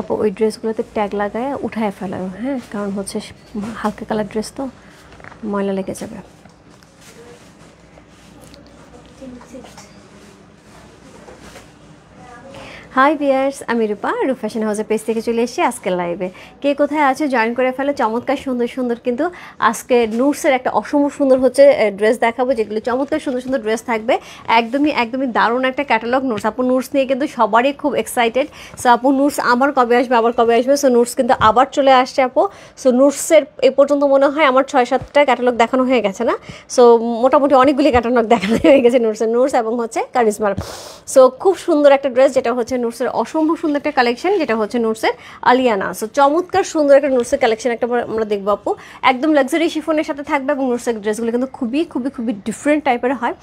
আপু ওই ড্রেসগুলোতে ট্যাগ লাগায় উঠায় ফেলায়, হ্যাঁ, কারণ হচ্ছে হালকা কালার ড্রেস তো ময়লা লেগে যাবে। হাই ভিয়ার্স, আমি রূপা ফ্যাশন হাউসের পেজ থেকে চলে এসেছি আজকের লাইভে। কে কোথায় আছে জয়েন করে ফেলে। চমৎকার সুন্দর সুন্দর কিন্তু আজকে নুটসের একটা অসম্ভব সুন্দর হচ্ছে ড্রেস দেখাবো, যেগুলো চমৎকার সুন্দর সুন্দর ড্রেস থাকবে। একদমই দারুণ একটা ক্যাটালগ নুটস। আপু নুটস নিয়ে কিন্তু সবারই খুব এক্সাইটেড। সো আপু নুটস আবার কবে আসবে। সো নুটস কিন্তু আবার চলে আসছে আপু। সো নুটসের এ পর্যন্ত মনে হয় আমার 6-7টা ক্যাটালগ দেখানো হয়ে গেছে না। সো মোটামুটি অনেকগুলি ক্যাটালগ দেখানো হয়ে গেছে নুটস এবং হচ্ছে কারিজমার। সো খুব সুন্দর একটা ড্রেস, যেটা হচ্ছে নুটসের অসম্ভব সুন্দর একটা কালেকশন, যেটা হচ্ছে নুটসের আলিয়ানা। সো চমৎকার সুন্দর একটা নুটসের কালেকশন একটা আমরা দেখবো আপু। একদম লাক্সারি শিফনের সাথে থাকবে এবং নুটসের ড্রেসগুলো কিন্তু খুবই ডিফারেন্ট টাইপের হয়,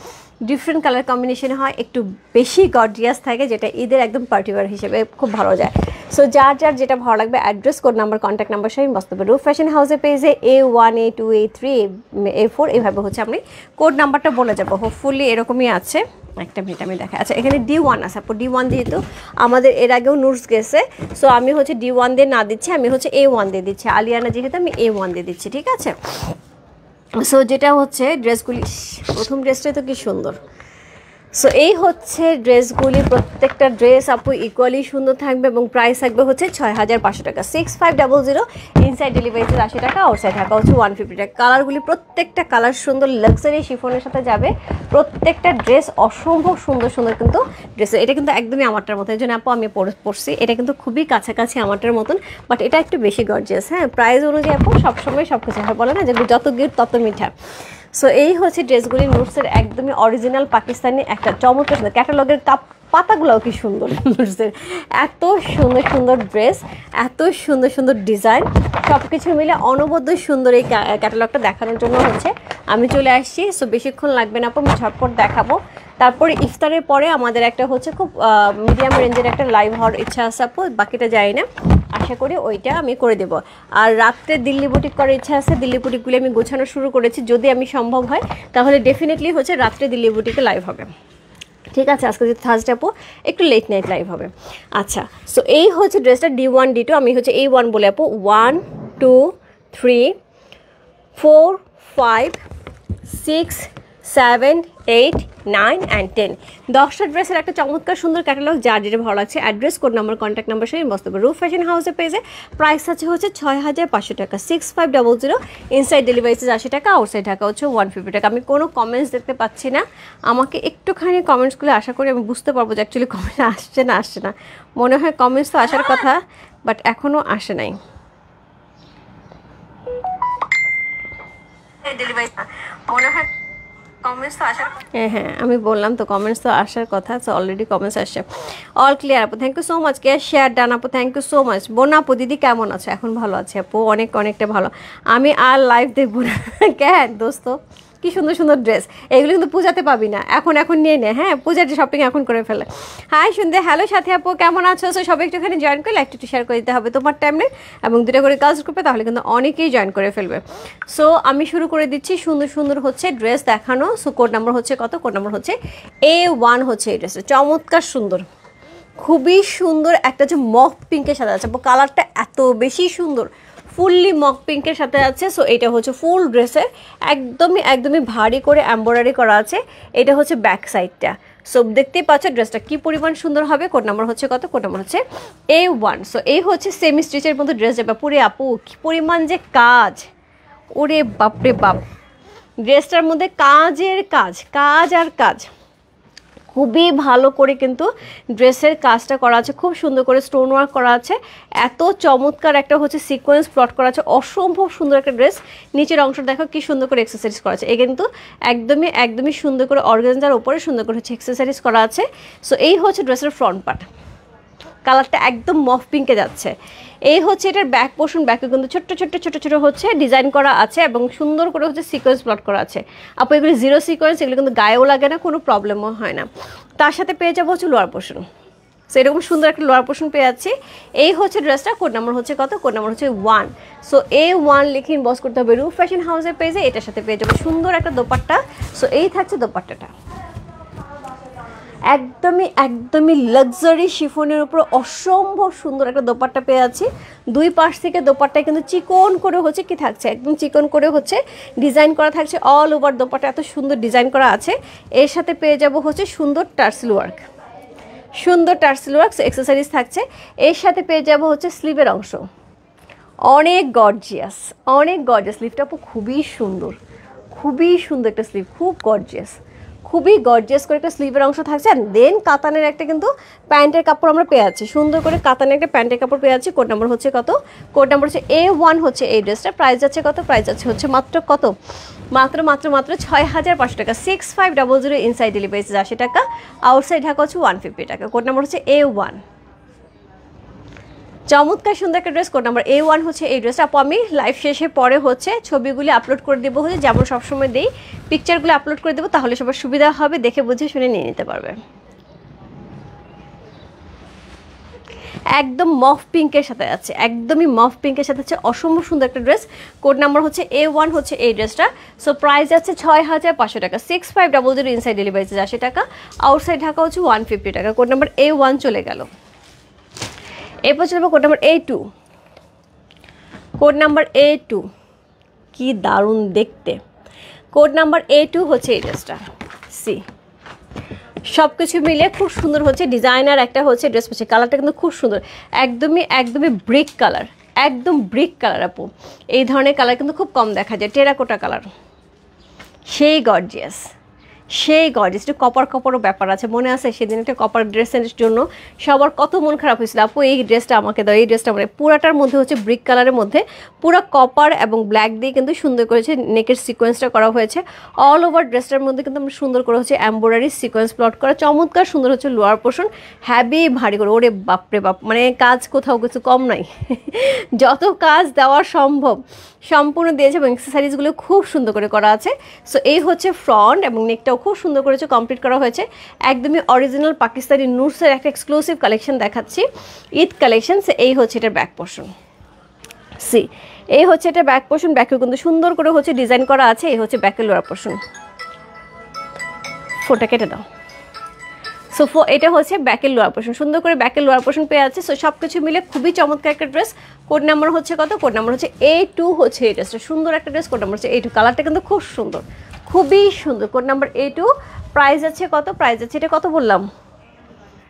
ডিফারেন্ট কালার কম্বিনেশনে হয়, একটু বেশি গর্জিয়াস থাকে, যেটা ঈদের একদম পার্টিওয়ার হিসেবে খুব ভালো যায়। সো যার যেটা ভালো লাগবে address, code number, contact number সহ বসতে হবে ফ্যাশন হাউসের পেজে A1 A2 A3 A4 এইভাবে হচ্ছে আপনি কোড নাম্বারটা বলে যাবো। হোপফুলি এরকমই আছে। একটা মিনিট আমি দেখা। আচ্ছা, এখানে D1 আছে আপু। D1 যেহেতু আমাদের এর আগেও নুটস গেছে, সো আমি হচ্ছে D1 দিয়ে না দিচ্ছি, আমি হচ্ছে A1 দিয়ে দিচ্ছি। আলিয়ানা যেহেতু আমি A1 দিয়ে দিচ্ছি, ঠিক আছে। সো যেটা হচ্ছে ড্রেসগুলি, প্রথম ড্রেসটাই তো কি সুন্দর। সো এই হচ্ছে ড্রেসগুলি, প্রত্যেকটা ড্রেস আপু ইকুয়ালি সুন্দর থাকবে এবং প্রাইস থাকবে হচ্ছে 6500 টাকা, 6500। ইনসাইড ডেলিভারি 80 টাকা, আউটসাইড ঢাকা হচ্ছে 150 টাকা। কালারগুলি প্রত্যেকটা কালার সুন্দর, লাক্সারি শিফনের সাথে যাবে। প্রত্যেকটা ড্রেস অসম্ভব সুন্দর সুন্দর কিন্তু ড্রেস। এটা কিন্তু একদমই আমারটার মতো, এই জন্য আপু আমি পরছি। এটা কিন্তু খুবই কাছাকাছি আমারটার মতন, বাট এটা একটু বেশি গর্জিয়াস। হ্যাঁ, প্রাইস অনুযায়ী আপু সবসময় সব কিছু হয়, বলে না যে যত গিফট তত মিঠা। সো এই হচ্ছে ড্রেসগুলি নুটসের একদমই অরিজিনাল পাকিস্তানি একটা চমৎকার সুন্দর ক্যাটালগের পাতাগুলোও কি সুন্দর নুটসের। এত সুন্দর সুন্দর ড্রেস, এত সুন্দর সুন্দর ডিজাইন, সব কিছু মিলে অনবদ্য সুন্দর এই ক্যাটালগটা দেখানোর জন্য হচ্ছে আমি চলে আসছি। সো বেশিক্ষণ লাগবে না আপু, আমি ঝটপট দেখাবো। তারপরে ইফতারের পরে আমাদের একটা হচ্ছে খুব মিডিয়াম রেঞ্জের একটা লাইভ হওয়ার ইচ্ছা আছে আপু, বাকিটা যাই না, আশা করি ওইটা আমি করে দেবো। আর রাত্রে দিল্লি বুটিক করার ইচ্ছা আছে, দিল্লি বুটিকগুলি আমি গোছানো শুরু করেছি। যদি আমি সম্ভব হয় তাহলে ডেফিনেটলি হচ্ছে রাত্রে দিল্লি বুটিকে লাইভ হবে, ঠিক আছে। আজকে যদি থার্সডে আপু একটু লেট নাইট লাইভ হবে। আচ্ছা, সো এই হচ্ছে ড্রেসটা D1 D2, আমি হচ্ছে A1 বলে আপু। 1 2 3 4 5 6 7 8 9 and 10, 10টা ড্রেসের একটা চমৎকার সুন্দর ক্যাটালগ। যার যেটা ভালো লাগছে address, code number, contact number সহ বসতে হবে ফ্যাশন হাউসের পেজে। প্রাইস আছে হচ্ছে 6500 টাকা, 6500। ইনসাইড ডেলিভারি 80 টাকা, আউটসাইড ঢাকা হচ্ছে 150 টাকা। আমি কোনো কমেন্টস দেখতে পাচ্ছি না, আমাকে একটুখানি কমেন্টসগুলো আশা করি আমি বুঝতে পারবো যে অ্যাকচুয়ালি কমেন্ট আসছে না। মনে হয় কমেন্টস তো আসার কথা, বাট এখনও আসে নাই। মনে হয় কমেন্টস তো আসার, হ্যাঁ আমি বললাম তো কমেন্টস তো আসার কথা। সো অলরেডি কমেন্টস আসছে। অল ক্লিয়ার আপু, থ্যাংক ইউ সো মাচ। কে শেয়ার ডান আপু, থ্যাংক ইউ সো মাচ। বোন আপু, দিদি কেমন আছে? এখন ভালো আছে আপু, অনেকটা ভালো। আমি আর লাইভ দেখবো না কেন দোস্ত? কি সুন্দর সুন্দর ড্রেস, এগুলো কিন্তু পূজাতে পাবি না। এখন নিয়ে নে, হ্যাঁ, পূজার শপিং এখন করে ফেলে। হাই শুনতে, হ্যালো সাথী আপু, কেমন আছো? সো সবাই একটুখানি জয়েন করে লাইক একটু শেয়ার করে দিতে হবে তোমার টাইমে, এবং 2টা করে কাজ গ্রুপে, তাহলে কিন্তু অনেকেই জয়েন করে ফেলবে। সো আমি শুরু করে দিচ্ছি সুন্দর সুন্দর হচ্ছে ড্রেস দেখানো। সো কোড নাম্বার হচ্ছে কত? কোড নাম্বার হচ্ছে A1 হচ্ছে এই ড্রেসটা। চমৎকার সুন্দর, খুবই সুন্দর একটা যে মফ পিঙ্কের সাথে আছে, কালারটা এত বেশি সুন্দর, ফুললি মক পিঙ্কের সাথে আছে। সো এটা হচ্ছে ফুল ড্রেসের একদমই ভারী করে এমব্রয়ডারি করা আছে। এটা হচ্ছে ব্যাক সাইডটা। সো দেখতেই পাচ্ছ ড্রেসটা কি পরিমাণ সুন্দর হবে। কোড নাম্বার হচ্ছে কত? কোড নাম্বার হচ্ছে A1। সো এই হচ্ছে সেমি স্টিচের মধ্যে ড্রেস যাবে পুরে আপু। কি পরিমাণ যে কাজ, ওরে বাপরে বাপ, ড্রেসটার মধ্যে কাজের কাজ আর কাজ, খুবই ভালো করে কিন্তু ড্রেসের কাজটা করা আছে, খুব সুন্দর করে স্টোন ওয়ার্ক করা আছে। এত চমৎকার একটা হচ্ছে সিকোয়েন্স প্লট করা আছে, অসম্ভব সুন্দর একটা ড্রেস। নিচের অংশ দেখো কি সুন্দর করে এক্সেসরিজ করা আছে। এ কিন্তু একদমই সুন্দর করে অর্গানজার উপরে সুন্দর করে হচ্ছে এক্সেসরিজ করা আছে। সো এই হচ্ছে ড্রেসের ফ্রন্ট পার্ট, কালারটা একদম মফ পিঙ্কে যাচ্ছে। এই হচ্ছে এটার ব্যাক পোর্শন, ব্যাকে কিন্তু ছোট হচ্ছে ডিজাইন করা আছে এবং সুন্দর করে হচ্ছে সিকোয়েন্স প্লট করা আছে। আপু এগুলো জিরো সিকোয়েন্স, এগুলো কিন্তু গায়েও লাগে না, কোনো প্রবলেমও হয় না। তার সাথে পেয়ে যাবো হচ্ছে লোয়ার পোর্শন। সো এরকম সুন্দর একটা লোয়ার পোর্শন পেয়ে যাচ্ছি। এই হচ্ছে ড্রেসটা। কোড নাম্বার হচ্ছে কত? কোড নাম্বার হচ্ছে 1। সো A1 লিখে ইনবক্স করতে হবে ফ্যাশন হাউসের পেজে। এটার সাথে পেয়ে যাবো সুন্দর একটা দোপাট্টা। সো এই থাকছে দোপাট্টাটা, একদমই একদমই লাক্সারি শিফনের উপর অসম্ভব সুন্দর একটা দোপাট্টা পেয়ে আছি। দুই পাশ থেকে দোপাট্টায় কিন্তু চিকন করে হচ্ছে কি থাকছে, একদম চিকন করে হচ্ছে ডিজাইন করা থাকছে। অল ওভার দোপাট্টা এত সুন্দর ডিজাইন করা আছে। এর সাথে পেয়ে যাব হচ্ছে সুন্দর টার্সেল ওয়ার্ক, সুন্দর টার্সেল ওয়ার্ক অ্যাক্সেসরিজ থাকছে। এর সাথে পেয়ে যাব হচ্ছে স্লিভের অংশ, অনেক গর্জিয়াস, অনেক গর্জিয়াস। স্লিভটা খুবই সুন্দর, খুবই সুন্দর একটা স্লিভ, খুব গর্জিয়াস, খুবই গর্জিয়াস করে একটা স্লিভের অংশ থাকছে। আর দেন কাতানের একটা কিন্তু প্যান্টের কাপড় আমরা পেয়ে যাচ্ছি, সুন্দর করে কাতানের একটা প্যান্টের কাপড় পেয়ে যাচ্ছি। কোড নাম্বার হচ্ছে কত? কোড নাম্বার হচ্ছে A1 হচ্ছে এই ড্রেসটা। প্রাইস যাচ্ছে কত? প্রাইস যাচ্ছে হচ্ছে মাত্র কত? মাত্র মাত্র মাত্র 6500 টাকা। 6500 ইনসাইড ডেলিভারি 80 টাকা, আউটসাইড ঢাকা হচ্ছে 150 টাকা। কোড নাম্বার হচ্ছে A1। চমৎকার সুন্দর একটা ড্রেস। কোড নাম্বার A1 হচ্ছে এই ড্রেসটা। আপু আমি লাইভ শেষে পরে হচ্ছে ছবিগুলি আপলোড করে দেবো, হচ্ছে যেমন সবসময় দেই পিকচারগুলো আপলোড করে দেবো, তাহলে সবার সুবিধা হবে, দেখে বুঝে শুনে নিয়ে নিতে পারবে। একদম মফ পিঙ্কের সাথে আছে, একদমই মফ পিঙ্কের সাথে আছে, অসম্ভব সুন্দর একটা ড্রেস। কোড নাম্বার হচ্ছে A1 হচ্ছে এই ড্রেসটা। সো প্রাইস আছে 6500 টাকা। 6500 ইনসাইড ডেলিভারি 80 টাকা, আউটসাইড ঢাকা হচ্ছে 150 টাকা। কোড নাম্বার A1 চলে গেল। এরপর চলবে code number A2। Code number A2 কি দারুণ দেখতে। কোড নাম্বার A2 হচ্ছে এই ড্রেসটা। সি সব কিছু মিলে খুব সুন্দর হচ্ছে ডিজাইনার একটা হচ্ছে ড্রেস পাচ্ছে। কালারটা কিন্তু খুব সুন্দর, একদমই একদমই ব্রিক কালার, একদম ব্রিক কালার। আপু এই ধরনের কালার কিন্তু খুব কম দেখা যায়, টেরাকোটা কালার, সেই গর্জিয়াস, সেই গর্জিয়াস। একটু কপার কপারও ব্যাপার আছে, মনে আছে সেদিন একটা কপার ড্রেসের জন্য সবার কত মন খারাপ হয়েছিল, আপু এই ড্রেসটা আমাকে দাও, এই ড্রেসটা মানে পুরাটার মধ্যে হচ্ছে ব্রিক কালারের মধ্যে পুরা কপার এবং ব্ল্যাক দিয়ে কিন্তু সুন্দর করেছে নেকের সিকোয়েন্সটা করা হয়েছে। অল ওভার ড্রেসটার মধ্যে কিন্তু আমরা সুন্দর করে হচ্ছে এমব্রয়ডারি সিকোয়েন্স প্লট করা, চমৎকার সুন্দর হচ্ছে লোয়ার পোর্শন, হ্যাভি ভারী করে। ওরে বাপরে বাপ, মানে কাজ কোথাও কিছু কম নাই, যত কাজ দেওয়া সম্ভব সম্পূর্ণ দিয়েছে এবং অ্যাক্সেসরিজগুলো খুব সুন্দর করে করা আছে। সো এই হচ্ছে ফ্রন্ট এবং নেকটাও খুব সুন্দর করেছে, কমপ্লিট করা হয়েছে। একদমই অরিজিনাল পাকিস্তানি নুটসের একটা এক্সক্লুসিভ কালেকশন দেখাচ্ছি, ঈদ কালেকশন। এই হচ্ছে এটার ব্যাক পোর্শন। সি এই হচ্ছে এটা ব্যাক পোর্শন, ব্যাকেও কিন্তু সুন্দর করে হচ্ছে ডিজাইন করা আছে। এই হচ্ছে ব্যাকের লোয়ার পোর্শন। ফোটা কেটে দাও। সো এটা হচ্ছে ব্যাকের লোয়ার পোর্শন, সুন্দর করে ব্যাকের লোয়ার পোর্শন পেয়ে আছে। সো সব কিছু মিলে খুবই চমৎকার একটা ড্রেস। কোড নাম্বার হচ্ছে কত? কোড নাম্বার হচ্ছে A2 হচ্ছে এই ড্রেসটা, সুন্দর একটা ড্রেস। কোড নাম্বার হচ্ছে A2, কালারটা কিন্তু খুব সুন্দর, খুবই সুন্দর। Code number A2। প্রাইস আছে কত? প্রাইস আছে এটা কত বললাম?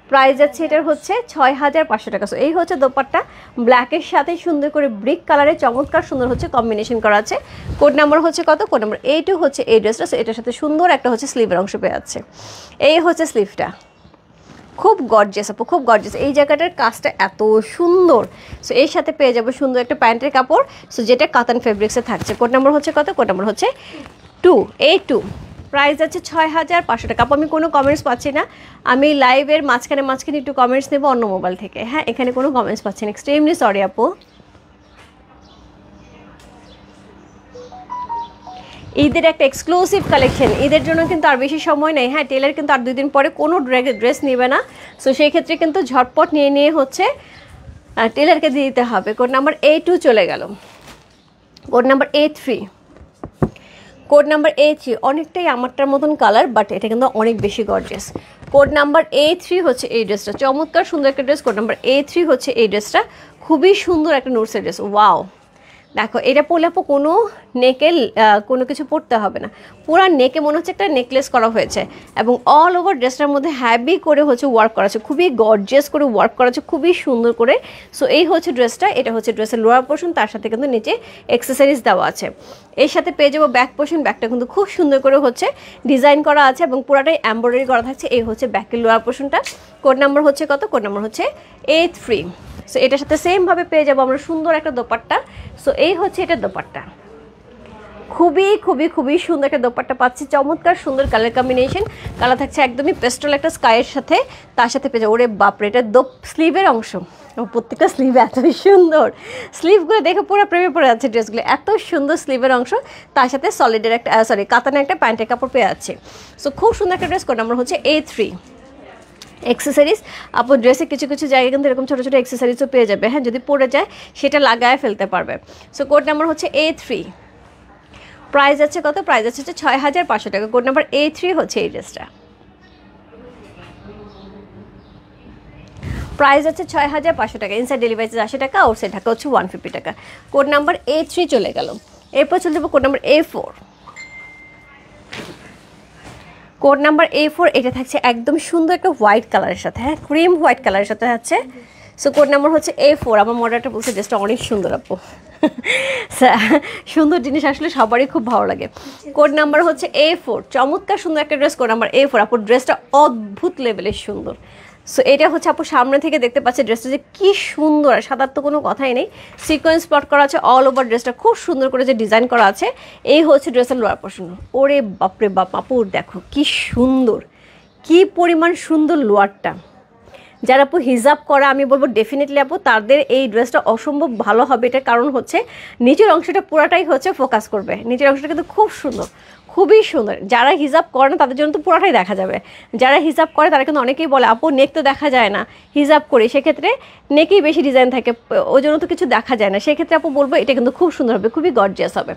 প্রাইস আছে এটার হচ্ছে 6500 টাকা। সো এই হচ্ছে দোপাট্টা, ব্ল্যাকের সাথে সুন্দর করে ব্রিক কালারে চমৎকার সুন্দর হচ্ছে কম্বিনেশন করা আছে। কোড নাম্বার হচ্ছে কত? কোড নাম্বার A2 হচ্ছে এই ড্রেসটা। সো এটার সাথে সুন্দর একটা হচ্ছে স্লিভের অংশ পেয়ে যাচ্ছে। এই হচ্ছে স্লিভটা, খুব গর্জিয়াস আপু, খুব গর্জিয়াস। এই জায়গাটার কাজটা এত সুন্দর। সো এর সাথে পেয়ে যাবো সুন্দর একটা প্যান্টের কাপড়, সো যেটা কাতান ফেব্রিক্সে থাকছে। কোড নাম্বার হচ্ছে কত? কোড নাম্বার হচ্ছে A2। প্রাইস আছে 6500 টাকা। আপু আমি কোনো কমেন্টস পাচ্ছি না, আমি লাইভের মাঝখানে মাঝখানে একটু কমেন্টস নেবো অন্য মোবাইল থেকে। হ্যাঁ এখানে কোনো কমেন্টস পাচ্ছি না, এক্সট্রিমলি সরি আপু। ঈদের একটা এক্সক্লুসিভ কালেকশন, ঈদের জন্য কিন্তু আর বেশি সময় নেই। হ্যাঁ টেলার কিন্তু আর 2 দিন পরে কোনো ড্রেস নেবে না। সো সেই ক্ষেত্রে কিন্তু ঝটপট নিয়ে হচ্ছে টেলারকে দিয়ে দিতে হবে। কোড নাম্বার A2 চলে গেল। Code number A3। Code number A3 অনেকটাই আমারটার মতন কালার, বাট এটা কিন্তু অনেক বেশি গর্জিয়াস। কোড নাম্বার A3 হচ্ছে এই ড্রেসটা, চমৎকার সুন্দর একটা ড্রেস। কোড নাম্বার A3 হচ্ছে এই ড্রেসটা, খুবই সুন্দর একটা নোটসের ড্রেস। ওয়াও দেখো এটা পরলে আপু কোনো নেকে কোনো কিছু পরতে হবে না, পুরো নেকে মনে হচ্ছে একটা নেকলেস করা হয়েছে এবং অল ওভার ড্রেসটার মধ্যে হ্যাভি করে হচ্ছে ওয়ার্ক করা আছে, খুবই গর্জিয়াস করে ওয়ার্ক করা আছে, খুবই সুন্দর করে। সো এই হচ্ছে ড্রেসটা, এটা হচ্ছে ড্রেসের লোয়ার পোর্শন, তার সাথে কিন্তু নিচে অ্যাক্সেসরিজ দেওয়া আছে। এর সাথে পেয়ে যাবো ব্যাক পোর্শন, ব্যাকটা কিন্তু খুব সুন্দর করে হচ্ছে ডিজাইন করা আছে এবং পুরাটাই এমব্রয়ডারি করা থাকছে। এই হচ্ছে ব্যাকের লোয়ার পোর্শনটা। কোড নাম্বার হচ্ছে কত? কোড নাম্বার হচ্ছে A3। সো এটার সাথে সেমভাবে পেয়ে যাবো আমরা সুন্দর একটা দোপাট্টা। সো এই হচ্ছে এটা দোপাট্টা, খুবই খুবই খুবই সুন্দর একটা দোপাট্টা পাচ্ছি, চমৎকার সুন্দর কালার কম্বিনেশন। কালার থাকছে একদমই পেস্টেল একটা স্কাইয়ের সাথে, তার সাথে পেয়ে যাবো, ওরে বাপরে এটা স্লিভের অংশ, প্রত্যেকটা স্লিভ এত সুন্দর, স্লিভগুলো দেখে পুরো প্রেমে পড়ে যাচ্ছে ড্রেসগুলো, এত সুন্দর স্লিভের অংশ, তার সাথে সলিডের একটা কাতানের একটা প্যান্টের কাপড় পেয়ে যাচ্ছে। সো খুব সুন্দর একটা ড্রেস। কোড নাম্বার হচ্ছে A3। অ্যাক্সেসরিজ আপু ড্রেসে কিছু কিছু জায়গায় কিন্তু এরকম ছোটো ছোটো অ্যাক্সেসরিজও পেয়ে যাবে। হ্যাঁ যদি পড়ে যায় সেটা লাগায় ফেলতে পারবে। সো কোড নাম্বার হচ্ছে A3। প্রাইস আছে কত? প্রাইস আছে 6500 টাকা। কোড নাম্বার A3 হচ্ছে এই ড্রেসটা। প্রাইস আছে 6500 টাকা, ইনসাইড ডেলিভারি 80 টাকা, আউটসাইড ঢাকা হচ্ছে 150 টাকা। কোড নাম্বার A3 চলে গেল। এরপর চলে যাবো code number A4। Code number A4, এটা থাকছে একদম সুন্দর একটা হোয়াইট কালারের সাথে, হ্যাঁ ক্রিম হোয়াইট কালারের সাথে আছে। সো কোড নাম্বার হচ্ছে A4। আমার মডেলটা বলছে ড্রেসটা অনেক সুন্দর আপু। সুন্দর জিনিস আসলে সবারই খুব ভালো লাগে। কোড নাম্বার হচ্ছে A4, চমৎকার সুন্দর একটা ড্রেস। কোড নাম্বার A4, আপুর ড্রেসটা অদ্ভুত লেভেলের সুন্দর। সো এটা হচ্ছে আপু সামনে থেকে দেখতে পাচ্ছে ড্রেসটা যে কি সুন্দর, সাদার তো কোনো কথাই নেই। সিকোয়েন্স স্পট করা আছে অল ওভার, ড্রেসটা খুব সুন্দর করে যে ডিজাইন করা আছে। এই হচ্ছে ড্রেসের লোয়ার পোর্শন। ওরে বাপরে বাপ আপুর দেখো কি সুন্দর, কি পরিমাণ সুন্দর লোয়ারটা। যারা আপু হিজাব করা, আমি বলবো ডেফিনেটলি আপু তাদের এই ড্রেসটা অসম্ভব ভালো হবে। এটার কারণ হচ্ছে নিচের অংশটা পুরাটাই হচ্ছে ফোকাস করবে, নিচের অংশটা কিন্তু খুব সুন্দর, খুবই সুন্দর। যারা হিজাব করে না তাদের জন্য তো পুরাটাই দেখা যাবে। যারা হিজাব করে তারা কিন্তু অনেকেই বলে আপু নেক তো দেখা যায় না, হিজাব করি, সেক্ষেত্রে নেকেই বেশি ডিজাইন থাকে, ওই জন্য তো কিছু দেখা যায় না। সেক্ষেত্রে আপু বলবো এটা কিন্তু খুব সুন্দর হবে, খুবই গর্জিয়াস হবে।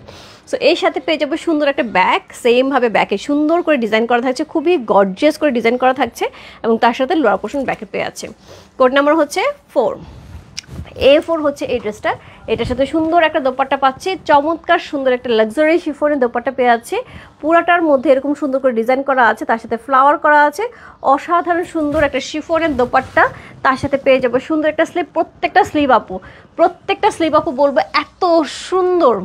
সো এর সাথে পেয়ে যাবো সুন্দর একটা ব্যাগ, সেমভাবে ব্যাকে সুন্দর করে ডিজাইন করা থাকছে, খুবই গর্জিয়াস করে ডিজাইন করা থাকছে, এবং তার সাথে লোয়ার পোর্শন ব্যাকে পেয়ে আছে। কোড নাম্বার হচ্ছে 4। A4 হচ্ছে এই ড্রেসটা। এটার সাথে সুন্দর একটা দোপাট্টা পাচ্ছি, চমৎকার সুন্দর একটা লাক্সারি শিফনের দোপাট্টা পেয়ে যাচ্ছে। পুরাটার মধ্যে এরকম সুন্দর করে ডিজাইন করা আছে, তার সাথে ফ্লাওয়ার করা আছে, অসাধারণ সুন্দর একটা শিফনের দোপাট্টা। তার সাথে পেয়ে যাবো সুন্দর একটা স্লিভ, প্রত্যেকটা স্লিভ আপু বলবো এত সুন্দর।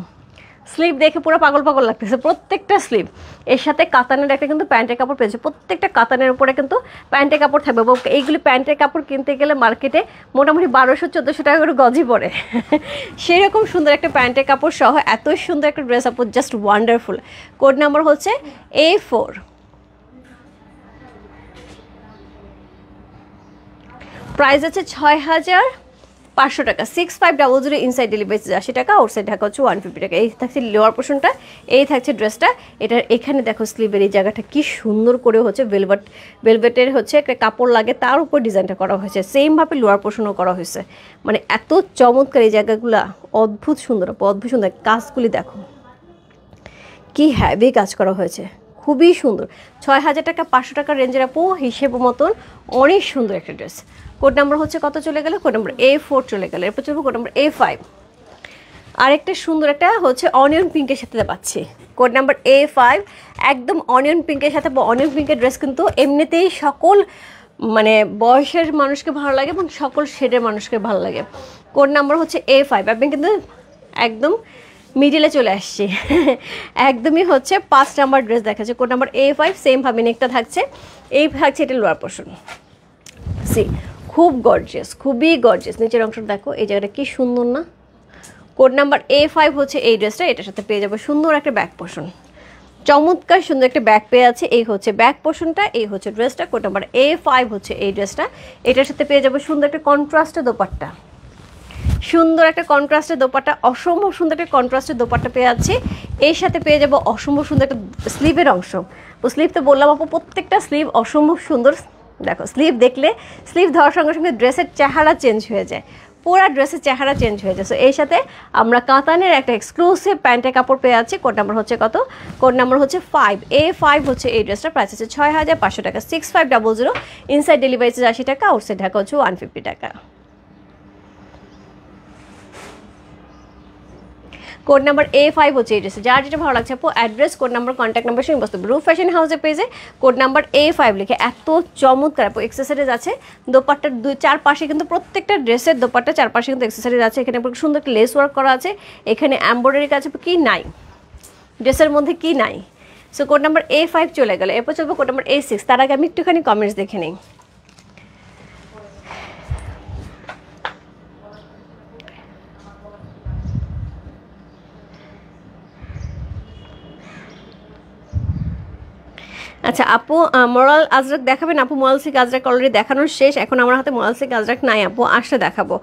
স্লিভ দেখে পুরো পাগল পাগল লাগতেছে প্রত্যেকটা স্লিভ। এর সাথে কাতানের একটা কিন্তু প্যান্টের কাপড় পেয়েছে, প্রত্যেকটা কাতানের উপরে কিন্তু প্যান্টের কাপড় থাকবে। এবং এইগুলি প্যান্টের কাপড় কিনতে গেলে মার্কেটে মোটামুটি 1200-1400 টাকা করে গজি পড়ে। সেরকম সুন্দর একটা প্যান্টের কাপড় সহ এত সুন্দর একটা ড্রেস আপু, জাস্ট ওয়ান্ডারফুল। কোড নাম্বার হচ্ছে A4। প্রাইস আছে 6500 টাকা, 6500 ইনসাইড ডেলিভারি 80 টাকা, আউটসাইড ঢাকা হচ্ছে 150 টাকা। এই থাকছে লোয়ার পোর্শনটা, এই থাকছে ড্রেসটা। এটার এখানে দেখো স্লিভের এই জায়গাটা কি সুন্দর করে হচ্ছে ভেলভেটের হচ্ছে একটা কাপড় লাগে, তার উপর ডিজাইনটা করা হয়েছে। সেমভাবে লোয়ার পোর্শনও করা হয়েছে, মানে এত চমৎকার এই জায়গাগুলা, অদ্ভুত সুন্দর, অদ্ভুত সুন্দর। কাজগুলি দেখো কি হ্যাভি কাজ করা হয়েছে, খুবই সুন্দর। 6000 টাকা 500 টাকার রেঞ্জের আপু হিসেব মতন অনেক সুন্দর একটা ড্রেস। কোড নাম্বার হচ্ছে কত চলে গেল? কোড নাম্বার A4 চলে গেল। এরপর চলবো কোড নাম্বার A5। আরেকটা সুন্দর একটা হচ্ছে অনিয়ন পিঙ্কের সাথে পাচ্ছি। কোড নাম্বার A5 একদম অনিয়ন পিঙ্কের সাথে। অনিয়ন পিঙ্কের ড্রেস কিন্তু এমনিতেই সকল মানে বয়সের মানুষকে ভালো লাগে এবং সকল শেডের মানুষকে ভালো লাগে। কোড নাম্বার হচ্ছে A5। আপনি কিন্তু একদম মিডিলে চলে আসছি, একদমই হচ্ছে 5 নাম্বার ড্রেস দেখাচ্ছে। কোড নাম্বার A5, সেমভাবে নেকটা থাকছে, এই থাকছে এটা লোয়ার পোর্শন। সি খুব গর্জিয়াস, খুবই গর্জিয়াস। নিচের অংশটা দেখো, এই জায়গাটা কি সুন্দর না? কোড নাম্বার A5 হচ্ছে এই ড্রেসটা। এটার সাথে পেয়ে যাবো সুন্দর একটা ব্যাক পোর্শন, চমৎকার সুন্দর একটা ব্যাক পেয়ে আছে। এই হচ্ছে ব্যাক পোর্শনটা, এই হচ্ছে ড্রেসটা। কোড নাম্বার A5 হচ্ছে এই ড্রেসটা। এটার সাথে পেয়ে যাবো সুন্দর একটা কন্ট্রাস্টের দোপাট্টা, সুন্দর একটা কন্ট্রাস্টের দোপাট্টা, অসম্ভব সুন্দর একটা কন্ট্রাস্টের দোপাট্টা পেয়ে যাচ্ছে। এর সাথে পেয়ে যাবো অসম্ভব সুন্দর একটা স্লিভের অংশ। তো স্লিভ তো বললাম আপু প্রত্যেকটা স্লিভ অসম্ভব সুন্দর। দেখো স্লিভ দেখলে, স্লিভ ধরার সঙ্গে সঙ্গে ড্রেসের চেহারা চেঞ্জ হয়ে যায়, পুরো ড্রেসের চেহারা চেঞ্জ হয়ে যায়। সো এর সাথে আমরা কাতানের একটা এক্সক্লুসিভ প্যান্টের কাপড় পেয়ে আছি। কোড নাম্বার হচ্ছে কত? কোড নাম্বার হচ্ছে 5। A5 হচ্ছে এই ড্রেসটা। প্রাইস হচ্ছে 6500 টাকা, 6500। ইনসাইড ডেলিভারি 80 টাকা, আউটসাইড ঢাকা হচ্ছে 150 টাকা। কোড নাম্বার A5 হচ্ছে এই ড্রেসে। যার যেটা ভালো লাগছে আপু address, code number, contact number সঙ্গে বসতে রূপ ফ্যাশন হাউসের পেজে কোড নাম্বার A5 লিখে। এত চমৎকার আপু এক্সেসরিজ আছে দোপাট্টার চারপাশে, কিন্তু প্রত্যেকটা ড্রেসের দোপাট্টার চারপাশে কিন্তু এক্সেসরিজ আছে। এখানে সুন্দর একটা লেস ওয়ার্ক করা আছে, এখানে এমব্রয়ডারি কাজ কি নাই ড্রেসের মধ্যে, কি নাই। সো কোড নাম্বার A5 চলে গেল। এরপর চলবো কোড নাম্বার A6। তার আগে আমি একটুখানি কমেন্টস দেখে নিই। আচ্ছা আপু মোরাল আজরাক দেখাবেন? আপু মোরাল সিক আজরাক অলরেডি দেখানোর শেষ, এখন আমার হাতে মোরাল সিক আজরাক নাই আপু, আসলে দেখাবো।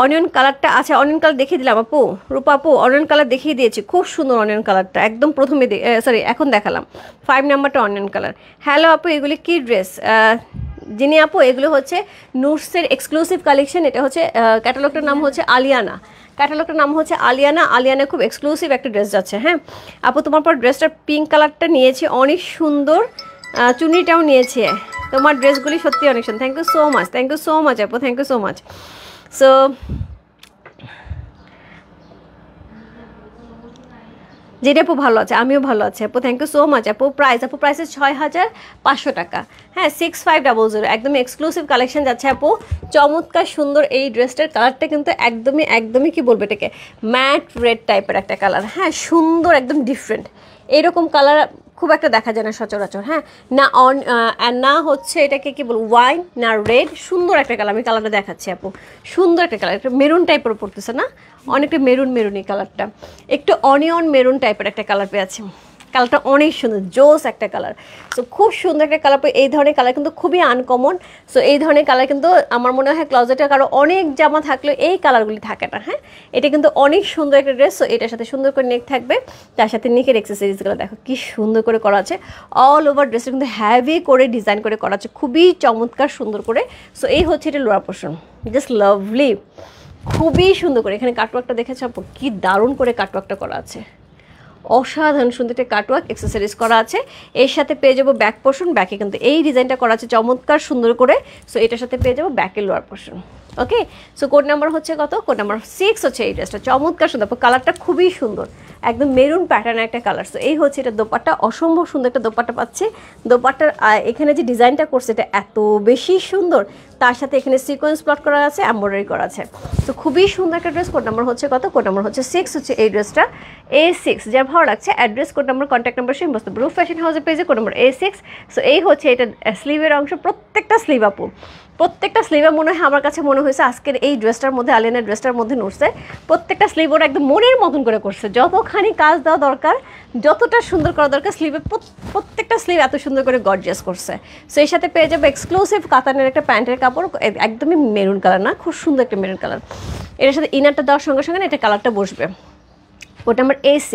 অনিয়ন কালারটা আছে, অনিয়ন কালার দেখিয়ে দিলাম আপু, রূপা আপু অনিয়ন কালার দেখিয়ে দিয়েছি, খুব সুন্দর অনিয়ন কালারটা, একদম প্রথমে সরি এখন দেখালাম 5 নাম্বারটা অনিয়ন কালার। হ্যালো আপু এগুলি কি ড্রেস? যিনি আপু এগুলো হচ্ছে নুটসের এক্সক্লুসিভ কালেকশন। এটা হচ্ছে ক্যাটালগটার নাম হচ্ছে আলিয়ানা, ক্যাটালগটার নাম হচ্ছে আলিয়ানা। আলিয়ানা খুব এক্সক্লুসিভ একটা ড্রেস যাচ্ছে। হ্যাঁ আপু তোমার পর ড্রেসটার পিঙ্ক কালারটা নিয়েছি, অনেক সুন্দর, চুন্নিটাও নিয়েছি তোমার ড্রেসগুলি সত্যি অনেক সুন্দর। Thank you so much, thank you so much আপু, thank you so much. So যেটা আপু ভালো আছে, আমিও ভালো আছি আপু, থ্যাংক ইউ সো মাচ আপু। আপু প্রাইস 6500 টাকা, হ্যাঁ 6500, একদম এক্সক্লুসিভ কালেকশন যাচ্ছে আপু। চমৎকার সুন্দর এই ড্রেসটার কালারটা কিন্তু একদমই কি বলবো এটাকে, ম্যাট রেড টাইপের একটা কালার, হ্যাঁ সুন্দর একদম ডিফারেন্ট। এইরকম কালার খুব একটা দেখা যায় না সচরাচর, হ্যাঁ না হচ্ছে এটাকে কি বলবো ওয়াইন না রেড, সুন্দর একটা কালার। আমি কালারটা দেখাচ্ছি আপু, সুন্দর একটা কালার, একটা মেরুন টাইপের পড়তেছে না, অনেকটা মেরুনই কালারটা, একটু অনিয়ন মেরুন টাইপের একটা কালার পেয়েছি। কালারটা অনেক সুন্দর, জোস একটা কালার। সো খুব সুন্দর একটা কালার। এই ধরনের কালার কিন্তু খুবই আনকমন। সো এই ধরনের কালার কিন্তু আমার মনে হয় ক্লোজেটে কারো অনেক জামা থাকলেও এই কালারগুলি থাকে না, হ্যাঁ এটা কিন্তু অনেক সুন্দর একটা ড্রেস। সো এটার সাথে সুন্দর করে নেক থাকবে, তার সাথে নেকের এক্সেসরিজগুলো দেখো কি সুন্দর করে করা আছে। অল ওভার ড্রেসটা কিন্তু হ্যাভি করে ডিজাইন করে করা আছে, খুবই চমৎকার সুন্দর করে। সো এই হচ্ছে এটা লোয়ার পোর্শন, জাস্ট লাভলি, খুবই সুন্দর করে। এখানে কাটওয়ার্কটা দেখেছো আপু, কি দারুণ করে কাটওয়ার্কটা করা আছে, অসাধারণ সুন্দর একটা কাটওয়ার্ক এক্সেসরিজ করা আছে। এর সাথে পেয়ে যাবো ব্যাক পোর্শন, ব্যাকে কিন্তু এই ডিজাইনটা করা আছে চমৎকার সুন্দর করে। সো এটার সাথে পেয়ে যাবো ব্যাকের লোয়ার পোর্শন। ওকে, সো কোড নাম্বার হচ্ছে কত, কোড নাম্বার 6 হচ্ছে এই ড্রেসটা, চমৎকার সুন্দর, কালারটা খুবই সুন্দর, একদম মেরুন প্যাটার্ন একটা কালার। সো এই হচ্ছে এটা দোপাট্টা, অসম্ভব সুন্দর একটা দোপাট্টা পাচ্ছে। দোপাট্টার এখানে যে ডিজাইনটা করছে এটা এত বেশি সুন্দর, তার সাথে এখানে সিকোয়েন্স প্লট করা আছে, এমব্রয়ডারি করা আছে। তো খুবই সুন্দর একটা ড্রেস। কোড নাম্বার হচ্ছে কত, কোড নাম্বার হচ্ছে 6 হচ্ছে এই ড্রেসটা, A6। যার ভালো লাগছে address, code number, contact number সেই বস্তু রূপ ফ্যাশন হাউসের পেজে, কোড নাম্বার A6। সো এই হচ্ছে এটা স্লিভের অংশ, প্রত্যেকটা স্লিভ আপু, প্রত্যেকটা স্লিভে মনে হয় আমার কাছে মনে হয়েছে আজকের এই ড্রেসটার মধ্যে, আলিয়ানের ড্রেসটার মধ্যে নড়ছে, প্রত্যেকটা স্লিভ ওরা একদম মনের মতন করে করছে, যতখানি কাজ দেওয়া দরকার, যতটা সুন্দর করা দরকার, স্লিভে প্রত্যেকটা স্লিভ এত সুন্দর করে গর্জিয়াস করছে। সো এর সাথে পেয়ে যাবে এক্সক্লুসিভ কাতানের একটা প্যান্টের কাপড়, একদমই মেরুন কালার না, খুব সুন্দর একটা মেরুন কালার। এর সাথে ইনারটা দেওয়ার সঙ্গে সঙ্গে এটা কালারটা বসবে। ওটা আমার A6,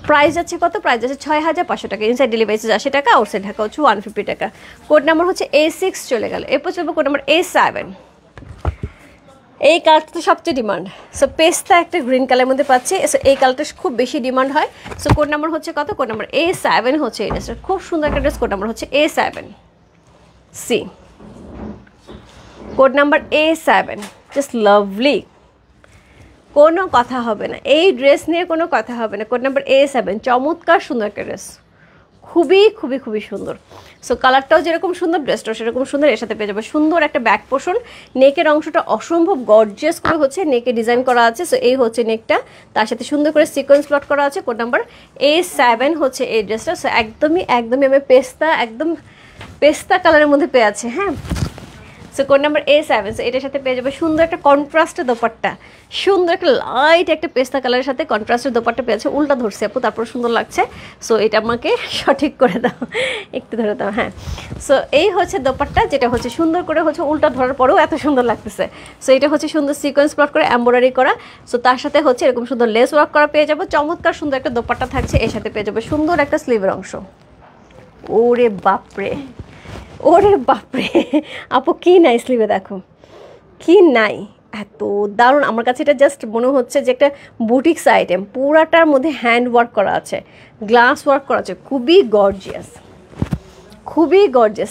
প্রাইস আছে কত, প্রাইস আছে 6500 টাকা, ইনসাইড ডেলিভারি 80 টাকা, আউটসাইড ঢাকা হচ্ছে 150 টাকা। কোড নাম্বার হচ্ছে A6 চলে গেল। এরপর চলবে কোড নাম্বার A7। এই কালারটা তো সবচেয়ে ডিমান্ড। সো পেস্তা একটা গ্রিন কালারের মধ্যে পাচ্ছি, সো এই কালারটা খুব বেশি ডিমান্ড হয়। সো কোড নাম্বার হচ্ছে কত, কোড নাম্বার A7 হচ্ছে এই ড্রেসটা, খুব সুন্দর একটা ড্রেস। কোড নাম্বার হচ্ছে A7C, code number A7, just lovely, কোনো কথা হবে না, এই ড্রেস নিয়ে কোনো কথা হবে না। কোড নাম্বার A7, চমৎকার সুন্দর একটা ড্রেস, খুবই সুন্দর। সো কালারটাও যেরকম সুন্দর, ড্রেসটাও সেরকম সুন্দর। এর সাথে পেয়ে যাবে সুন্দর একটা ব্যাক পোর্শন, নেকের অংশটা অসম্ভব গর্জিয়াস করে হচ্ছে নেকে ডিজাইন করা আছে। সো এই হচ্ছে নেকটা, তার সাথে সুন্দর করে সিকোয়েন্স প্লট করা আছে। কোড নাম্বার A7 হচ্ছে এই ড্রেসটা। সো একদমই আমি পেস্তা কালারের মধ্যে পেয়ে আছে, হ্যাঁ। So code number A7। So এটার সাথে পেয়ে যাবে সুন্দর একটা কন্ট্রাস্টের দোপাট্টা, সুন্দর একটা লাইট একটা পেস্তা কালারের সাথে কন্ট্রাস্টের দোপাট্টা পেয়েছে। উল্টা ধরছে আপু, তারপর সুন্দর লাগছে। সো এটা আমাকে সঠিক করে দাও, একটু ধরে দাও, হ্যাঁ। সো এই হচ্ছে দোপাট্টা, যেটা হচ্ছে সুন্দর করে হচ্ছে উল্টা ধরার পরেও এত সুন্দর লাগতেছে। সো এটা হচ্ছে সুন্দর সিকোয়েন্স প্লট করে এমব্রয়ডারি করা। সো তার সাথে হচ্ছে এরকম সুন্দর লেস ওয়ার্ক করা পেয়ে যাবো, চমৎকার সুন্দর একটা দোপাট্টা থাকছে। এর সাথে পেয়ে যাবে সুন্দর একটা স্লিভের অংশ। ওরে বাপরে, আপু কি নাই স্লিভে, দেখো কি নাই, এত দারুণ। আমার কাছে এটা জাস্ট মনে হচ্ছে যে একটা বুটিক্স আইটেম, পুরাটার মধ্যে হ্যান্ড ওয়ার্ক করা আছে, গ্লাস ওয়ার্ক করা আছে, খুবই গর্জিয়াস,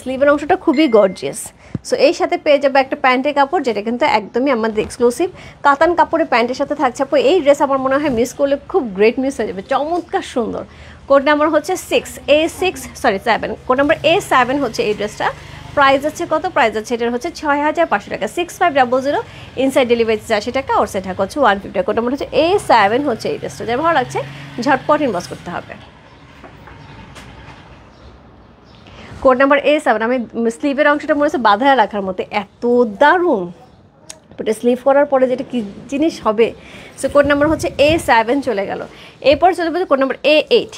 স্লিভের অংশটা খুবই গর্জিয়াস। সো এই সাথে পেয়ে যাবে একটা প্যান্টের কাপড়, যেটা কিন্তু একদমই আমাদের এক্সক্লুসিভ কাতান কাপড়ের প্যান্টের সাথে থাকছে। আপু এই ড্রেস আমার মনে হয় মিস করলে খুব গ্রেট মিস হয়ে যাবে, চমৎকার সুন্দর। কোড নাম্বার হচ্ছে 7, কোড নাম্বার A7 হচ্ছে এই ড্রেসটা। প্রাইস আছে কত, প্রাইস আছে এটার হচ্ছে 6500 টাকা, 6500, ইনসাইড ডেলিভারি 80 টাকা, আউটসাইড ঢাকা হচ্ছে 150 টাকা। কোড নাম্বার হচ্ছে A7 হচ্ছে এই ড্রেসটা। যার ভালো লাগছে ঝটপট ইনবক্স করতে হবে। Code number A7। আমি স্লিভের অংশটা মনে হচ্ছে বাঁধায় রাখার মতো, এত দারুণ, এটা স্লিভ করার পরে যেটা কি জিনিস হবে। সো কোড নাম্বার হচ্ছে A7 চলে গেল। এরপর চলে যাবে code number A8।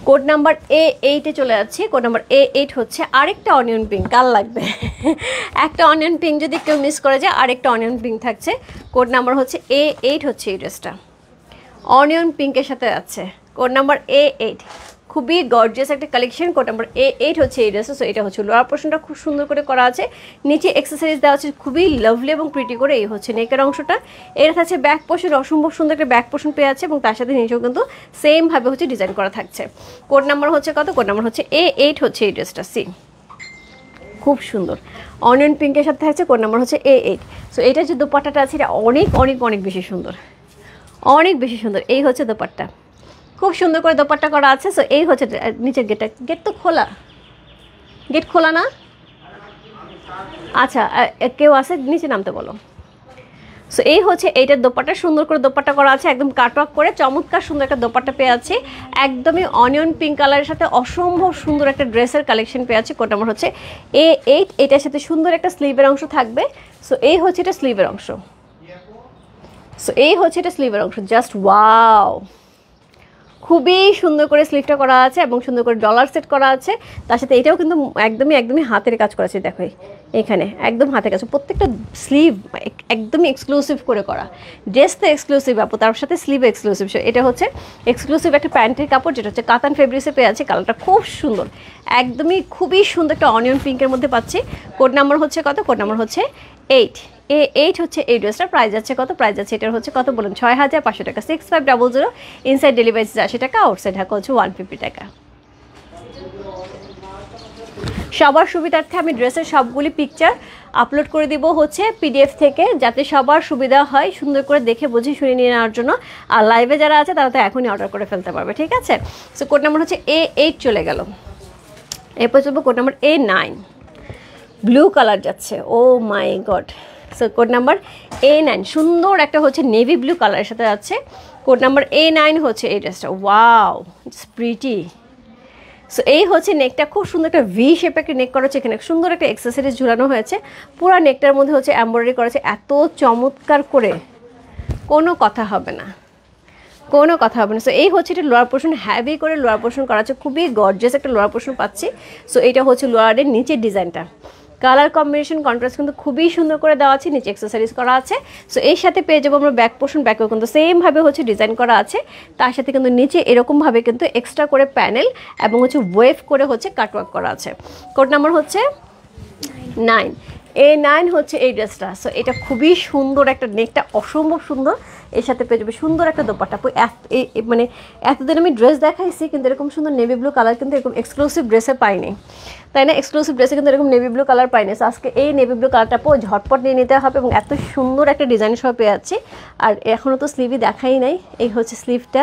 Code number A8-এ চলে যাচ্ছে। কোড নাম্বার A8 হচ্ছে আরেকটা অনিয়ন পিঙ্ক, কাল লাগবে একটা অনিয়ন পিঙ্ক যদি কেউ মিস করে যায়, আরেকটা অনিয়ন পিঙ্ক থাকছে। কোড নাম্বার হচ্ছে A8 হচ্ছে এই ড্রেসটা, অনিয়ন পিঙ্কের সাথে আছে। কোড নাম্বার A8, খুবই গর্জিয়াস একটা কালেকশন। কোড নাম্বার A8 হচ্ছে এই ড্রেসটা। সো এটা হচ্ছে লোয়ার পোর্শনটা খুব সুন্দর করে করা আছে, নিচে এক্সেসরিজ দেওয়া আছে খুবই লাভলি এবং প্রিটি করে। এই হচ্ছে নেকের অংশটা। এর কাছে ব্যাক পোর্শন অসম্ভব সুন্দর একটা ব্যাক পোর্শন পেয়ে আছে এবং তার সাথে নিচেও কিন্তু সেম ভাবে হচ্ছে ডিজাইন করা থাকছে। কোড নাম্বার হচ্ছে কত? কোড নাম্বার হচ্ছে A8 হচ্ছে এই ড্রেসটা। সি খুব সুন্দর অনিয়ন পিঙ্কের সাথে থাকছে। কোড নাম্বার হচ্ছে A8। সো এটা যে দোপাট্টাটা আছে এটা অনেক অনেক অনেক বেশি সুন্দর, অনেক বেশি সুন্দর। এই হচ্ছে দোপাট্টা, খুব সুন্দর করে দোপাট্টা করা আছে। সো এই হচ্ছে নিচের গেটটা। গেট তো খোলা, গেট খোলা না? আচ্ছা কেউ আছে নিচে নামতে বলো। সো এই হচ্ছে এইটার দোপাট্টা, সুন্দর করে দোপাট্টা করা আছে, একদম কাটওয়ার্ক করে চমৎকার সুন্দর একটা দোপাট্টা পেয়ে আছে, একদমই অনিয়ন পিঙ্ক কালারের সাথে অসম্ভব সুন্দর একটা ড্রেসের কালেকশন পেয়ে আছে। কোড নাম্বার হচ্ছে A8। এটার সাথে সুন্দর একটা স্লিভের অংশ থাকবে। সো এই হচ্ছে এটা স্লিভের অংশ। সো এই হচ্ছে এটা স্লিভের অংশ। জাস্ট ওয়াও, খুবই সুন্দর করে স্লিভটা করা আছে এবং সুন্দর করে ডলার সেট করা আছে। তার সাথে এটাও কিন্তু একদমই একদমই হাতের কাজ করা আছে। দেখো এখানে একদম হাতের কাজ, প্রত্যেকটা স্লিভ একদমই এক্সক্লুসিভ করে করা। ড্রেস তো এক্সক্লুসিভ আপু, তার সাথে স্লিভ এক্সক্লুসিভ। এটা হচ্ছে এক্সক্লুসিভ একটা প্যান্টের কাপড়, যেটা হচ্ছে কাতান ফেব্রিক্সে পেয়ে আছে। কালারটা খুব সুন্দর, একদমই খুবই সুন্দর একটা অনিয়ন পিঙ্কের মধ্যে পাচ্ছি। কোড নাম্বার হচ্ছে কত? কোড নাম্বার হচ্ছে 8। A8 হচ্ছে এই ড্রেসটার প্রাইস আছে কত? প্রাইস আছে এটার হচ্ছে কত বলুন? 6500 টাকা। 6500। ইনসাইড ডেলিভারি 80 টাকা, আউটসাইড ঢাকা হচ্ছে 150 টাকা। সবার সুবিধার্থে আমি ড্রেসের সবগুলি পিকচার আপলোড করে দিব হচ্ছে PDF থেকে, যাতে সবার সুবিধা হয় সুন্দর করে দেখে বুঝে শুনে নিয়ে নেওয়ার জন্য। আর লাইভে যারা আছে তারা তো এখনই অর্ডার করে ফেলতে পারবে, ঠিক আছে? সো কোড নাম্বার হচ্ছে A8 চলে গেল। এরপর চলবো code number A9। Blue colour যাচ্ছে, oh my god. So code number A9 সুন্দর একটা হচ্ছে নেভি ব্লু কালারের সাথে যাচ্ছে। কোড নাম্বার A9 হচ্ছে এই ড্রেসটা। Wow, it's pretty. সো এই হচ্ছে নেকটা, খুব সুন্দর একটা ভি শেপে একটা নেক করা হচ্ছে। এখানে সুন্দর একটা অ্যাক্সেসরিজ ঝুলানো হয়েছে। পুরো নেকটার মধ্যে হচ্ছে এমব্রয়ডারি করা আছে এত চমৎকার করে, কোনো কথা হবে না, কোনো কথা হবে না। সো এই হচ্ছে এটা লোয়ার পোর্শন, হ্যাভি করে লোয়ার পোর্শন করা আছে, খুবই গর্জিয়াস একটা লোয়ার পোর্শন পাচ্ছি। সো এটা হচ্ছে লোয়ারের নিচের ডিজাইনটা, কালার কম্বিনেশন কন্ট্রাস্ট কিন্তু খুবই সুন্দর করে দেওয়া আছে, নিচে অ্যাক্সেসরিজ করা আছে। সো এর সাথে পেয়ে যাবো আমরা ব্যাক পোর্শন, ব্যাকেও কিন্তু সেমভাবে হচ্ছে ডিজাইন করা আছে। তার সাথে কিন্তু নিচে এরকমভাবে কিন্তু এক্সট্রা করে প্যানেল এবং হচ্ছে ওয়েভ করে হচ্ছে কাটওয়ার্ক করা আছে। কোড নাম্বার হচ্ছে 9। A9 হচ্ছে এই ড্রেসটা। সো এটা খুবই সুন্দর একটা, নেকটা অসম্ভব সুন্দর। এর সাথে পেয়ে যাবে সুন্দর একটা দোপাট্টা। মানে এতদিন আমি ড্রেস দেখাইছি কিন্তু এরকম সুন্দর নেভি ব্লু কালার কিন্তু এরকম এক্সক্লুসিভ ড্রেসে পাইনি, তাই না? এক্সক্লুসিভ ড্রেসে কিন্তু এরকম নেভি ব্লু কালার পাইনি। সো আজকে এই নেভি ব্লু কালারটা ঝটপট নিয়ে নিতে হবে এবং এত সুন্দর একটা ডিজাইন সহ পেয়ে যাচ্ছি। আর এখনও তো স্লিভই দেখাই নাই। এই হচ্ছে স্লিভটা,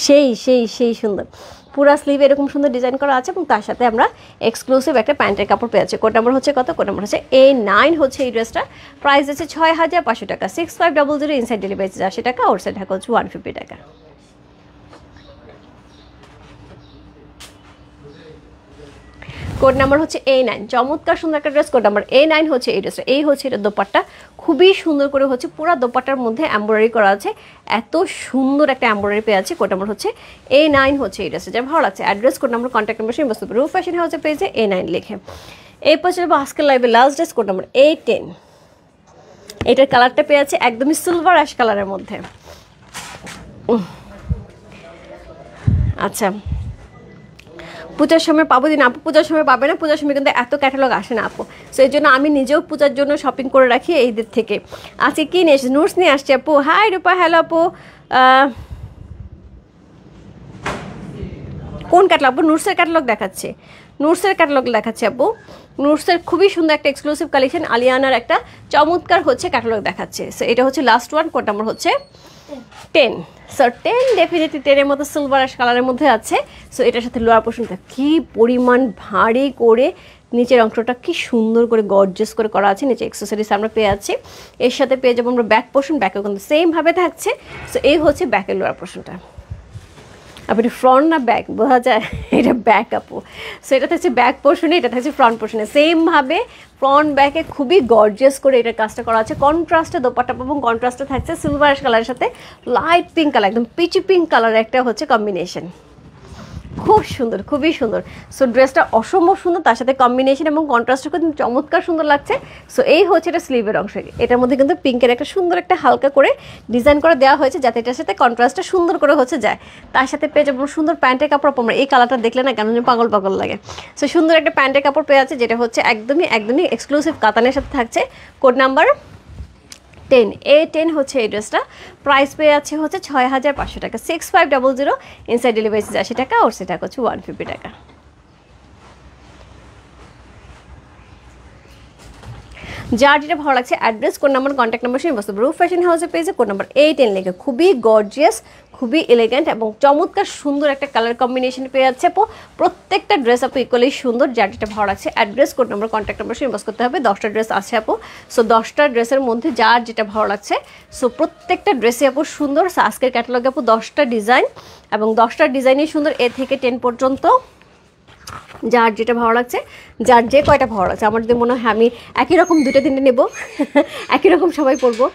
সেই সেই সেই সুন্দর, পুরা স্লিভ এরকম সুন্দর ডিজাইন করা আছে এবং তার সাথে আমরা এক্সক্লুসিভ একটা প্যান্টের কাপড় পেয়ে আছি। কোড নাম্বার হচ্ছে কত? কোড নাম্বার হচ্ছে A9 হচ্ছে এই ড্রেসটা। প্রাইস আছে 6500 টাকা। 6500। ইনসাইড ডেলিভারি 80 টাকা, আউটসাইড ঢাকা হচ্ছে 150 টাকা। কোড নাম্বার হচ্ছে A9, চমৎকার সুন্দর একটা ড্রেস। কোড নাম্বার A9 হচ্ছে এই ড্রেসটা। এই হচ্ছে এটা দোপাট্টা, খুবই সুন্দর করে হচ্ছে পুরো দোপাট্টার মধ্যে এমব্রয়ডারি করা আছে, এত সুন্দর একটা এমব্রয়ডারি পেয়ে আছে। কোড নাম্বার হচ্ছে A9 হচ্ছে এই ড্রেসটা। যা ভালো লাগছে address, code number, contact number সেই বস্তু রূপ ফ্যাশন হাউসে পেয়েছে A9 লিখে। এরপর চলবো আজকের লাইভে last dress, code number A10। এটার কালারটা পেয়ে আছে একদমই সিলভার অ্যাশ কালারের মধ্যে। আচ্ছা, পূজার সময় পাবো দিন আপু? পূজার সময় পাবে না, পূজার সময় কিন্তু এত ক্যাটালগ আসে না আপু। সো এই জন্য আমি নিজেও পূজার জন্য শপিং করে রাখি এইদের থেকে। আজকে কি নিয়ে এসেছি? নোটস নিয়ে আসছি আপু। হাই রূপা, হ্যালো আপু। কোন ক্যাটালগ আপু? নোটসের ক্যাটালগ দেখাচ্ছে, নোটসের ক্যাটালগ দেখাচ্ছে আপু। নোটসের খুবই সুন্দর একটা এক্সক্লুসিভ কালেকশন, আলিয়ানার একটা চমৎকার হচ্ছে ক্যাটালগ দেখাচ্ছে। সো এটা হচ্ছে লাস্ট ওয়ান। কোড নাম্বার হচ্ছে 10। সো 10 ডেফিনেটলি 10-এর মতো সিলভার অ্যাশ কালারের মধ্যে আছে। সো এটার সাথে লোয়ার পোর্শনটা কি পরিমাণ ভারী করে, নিচের অংশটা কি সুন্দর করে গর্জিয়াস করে করা আছে, নিচে অ্যাক্সেসরিজ আমরা পেয়ে যাচ্ছি। এর সাথে পেয়ে যাবো আমরা ব্যাক পোর্শন, ব্যাকেও কিন্তু সেমভাবে থাকছে। সো এই হচ্ছে ব্যাকের লোয়ার পোর্শনটা। আপু এটা ফ্রন্ট না ব্যাক বোঝা যায়? এটা ব্যাক আপু। সো এটা থাকছে ব্যাক পোর্শনে, এটা থাকছে ফ্রন্ট পোর্শনে। সেমভাবে ফ্রন্ট ব্যাকে খুবই গর্জিয়াস করে এটার কাজটা করা আছে। কন্ট্রাস্টে দোপাট্টা এবং কন্ট্রাস্টে থাকছে সিলভার কালারের সাথে লাইট পিঙ্ক কালার, একদম পিচি পিঙ্ক কালার একটা হচ্ছে কম্বিনেশন। খুব সুন্দর, খুবই সুন্দর। সো ড্রেসটা অসম্ভব সুন্দর, তার সাথে কম্বিনেশন এবং কন্ট্রাস্টটা কিন্তু চমৎকার সুন্দর লাগছে। সো এই হচ্ছে এটা স্লিভের অংশ, এটার মধ্যে কিন্তু পিঙ্কের একটা সুন্দর একটা হালকা করে ডিজাইন করে দেওয়া হয়েছে যাতে এটার সাথে কন্ট্রাস্টটা সুন্দর করে হচ্ছে যায়। তার সাথে পেয়ে যাবো সুন্দর প্যান্টের কাপড়। আমরা এই কালারটা দেখলে না কেন পাগল পাগল লাগে। সো সুন্দর একটা প্যান্টের কাপড় পেয়ে আছে যেটা হচ্ছে একদমই একদমই এক্সক্লুসিভ কাতানের সাথে থাকছে। কোড নাম্বার 10 A10 হচ্ছে এই ড্রেসটা। প্রাইস পেয়ে যাচ্ছে হচ্ছে 6500 টাকা, 6500। ইনসাইড ডেলিভারি 80 টাকা, ওর সেটা হচ্ছে 150 টাকা। যার যেটা ভালো লাগছে address, code number, contact number সেই বস্তু রূপ ফ্যাশন হাউসের পেজে কোড নাম্বার 8 লেখে। খুবই গর্জিয়াস, খুবই এলিগেন্ট এবং চমৎকার সুন্দর একটা কালার কম্বিনেশন পেয়ে যাচ্ছে আপু। প্রত্যেকটা ড্রেস আপু ইকুয়ালি সুন্দর। যার যেটা ভালো লাগছে address, code number, contact number সেই বস করতে হবে। 10টা ড্রেস আছে আপু। সো 10টা ড্রেসের মধ্যে যার যেটা ভালো লাগছে, সো প্রত্যেকটা ড্রেসে আপু সুন্দর। আজকের ক্যাটালগে আপু 10টা ডিজাইন এবং 10টা ডিজাইনই সুন্দর, এ থেকে 10 পর্যন্ত। যার যেটা ভালো লাগছে, যার যে কয়টা ভালো লাগছে, আমার যদি মনে হয় আমি একই রকম 2-3টে নেব, একই রকম সবাই পরবো,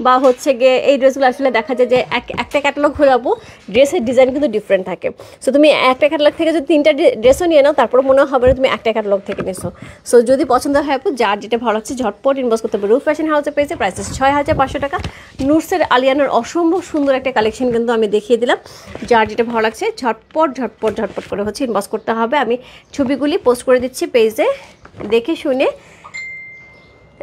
বা হচ্ছে গিয়ে এই ড্রেসগুলো আসলে দেখা যায় যে একটা ক্যাটালগ হয়ে যাবো, ড্রেসের ডিজাইন কিন্তু ডিফারেন্ট থাকে। সো তুমি একটা ক্যাটালগ থেকে যদি 3টা ড্রেসও নিয়ে নাও তারপরে মনে হবে না তুমি একটা ক্যাটালগ থেকে নিছো। সো যদি পছন্দ হয় আপু, যার যেটা ভালো লাগছে ঝটপট ইনবক্স করতে হবে। রূপ ফ্যাশন হাউসে পেয়েছে, প্রাইস 6500 টাকা। নুটসের আলিয়ানার অসম্ভব সুন্দর একটা কালেকশন কিন্তু আমি দেখিয়ে দিলাম। যার যেটা ভালো লাগছে ঝটপট ঝটপট ঝটপট করে হচ্ছে ইনবক্স করতে হবে। আমি ছবিগুলি পোস্ট করে দিচ্ছি পেজে, দেখে শুনে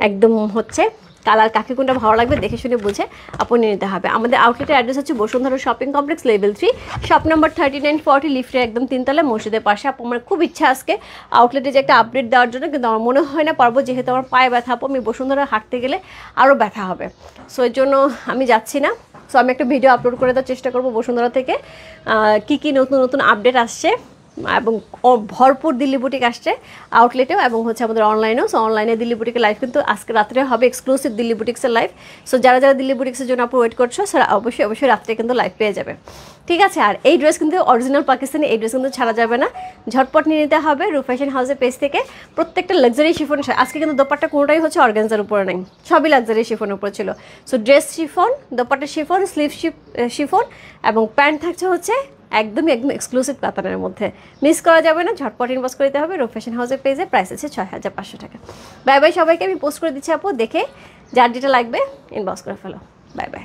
একদম হচ্ছে কালার কাকে কোনটা ভালো লাগবে দেখে শুনে বুঝে আপনি নিতে হবে। আমাদের আউটলেটের অ্যাড্রেস হচ্ছে Bashundhara shopping complex, level 3, shop number 3940, লিফটের একদম 3তলায়, মসজিদের পাশে। আপু আমার খুব ইচ্ছা আজকে আউটলেটে যে একটা আপডেট দেওয়ার জন্য, কিন্তু আমার মনে হয় না পারবো, যেহেতু আমার পায়ে ব্যথা। আপু আমি বসুন্ধরা হাঁটতে গেলে আরও ব্যথা হবে, সো এর জন্য আমি যাচ্ছি না। সো আমি একটা ভিডিও আপলোড করে দেওয়ার চেষ্টা করবো বসুন্ধরা থেকে কী কী নতুন নতুন আপডেট আসছে, এবং ভরপুর দিল্লি বুটিক আসছে আউটলেটেও এবং হচ্ছে আমাদের অনলাইনেও। সো অনলাইনে দিল্লি বুটিকের লাইভ কিন্তু আজকে রাত্রে হবে, এক্সক্লুসিভ দিল্লি বুটিক্সের লাইভ। সো যারা যারা দিল্লি বুটিক্সের জন্য আপু ওয়েট করছো সেটা অবশ্যই অবশ্যই রাত্রে কিন্তু লাইভ পেয়ে যাবে, ঠিক আছে। আর এই ড্রেস কিন্তু অরিজিনাল পাকিস্তানি, এই ড্রেস কিন্তু ছাড়া যাবে না, ঝটপট নিয়ে নিতে হবে রূপ ফ্যাশন হাউসের পেজ থেকে। প্রত্যেকটা লাক্সারি শিফন, আজকে কিন্তু দোপাট্টা কোনোটাই হচ্ছে অর্গানজার উপরে নেই, সবই লাক্সারি শিফনের উপরে ছিল। So dress chiffon, dupatta chiffon, sleeve chiffon এবং প্যান্ট থাকছে হচ্ছে একদমই একদম এক্সক্লুসিভ কাতানের মধ্যে। মিস করা যাবে না, ঝটপট ইনবক্স করে দিতে হবে রূপ ফ্যাশন হাউসের পেজে। প্রাইস আছে 6500 টাকা। বাই বাই সবাইকে, আমি পোস্ট করে দিচ্ছি আপু, দেখে যার যেটা লাগবে ইনবক্স করে ফেলো। Bye bye.